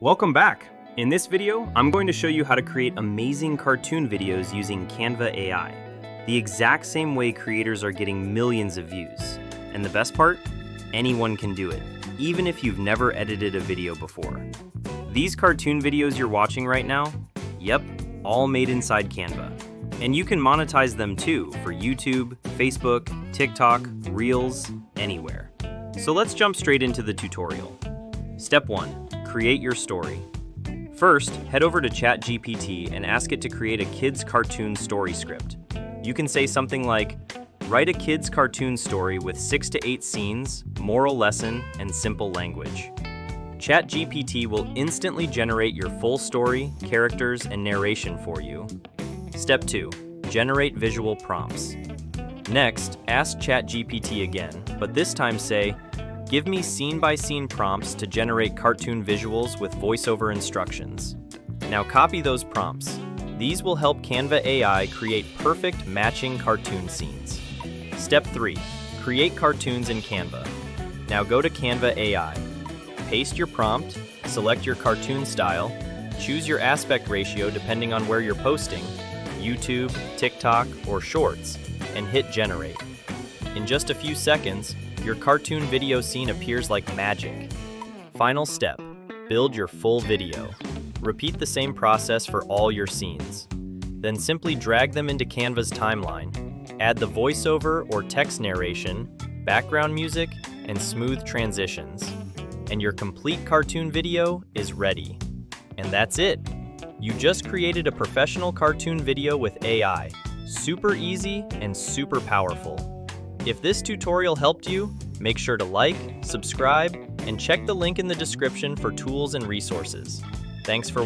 Welcome back. In this video, I'm going to show you how to create amazing cartoon videos using Canva AI, the exact same way creators are getting millions of views. And the best part? Anyone can do it, even if you've never edited a video before. These cartoon videos you're watching right now, yep, all made inside Canva. And you can monetize them too for YouTube, Facebook, TikTok, Reels, anywhere. So let's jump straight into the tutorial. Step 1. Create your story. First, head over to ChatGPT and ask it to create a kids' cartoon story script. You can say something like, write a kids' cartoon story with 6 to 8 scenes, moral lesson, and simple language. ChatGPT will instantly generate your full story, characters, and narration for you. Step 2. Generate visual prompts. Next, ask ChatGPT again, but this time say, give me scene-by-scene prompts to generate cartoon visuals with voiceover instructions. Now copy those prompts. These will help Canva AI create perfect matching cartoon scenes. Step 3. Create cartoons in Canva. Now go to Canva AI. Paste your prompt, select your cartoon style, choose your aspect ratio depending on where you're posting, YouTube, TikTok, or Shorts, and hit generate. In just a few seconds, your cartoon video scene appears like magic. Final step, build your full video. Repeat the same process for all your scenes. Then simply drag them into Canva's timeline. Add the voiceover or text narration, background music, and smooth transitions. And your complete cartoon video is ready. And that's it. You just created a professional cartoon video with AI. Super easy and super powerful. If this tutorial helped you, make sure to like, subscribe, and check the link in the description for tools and resources. Thanks for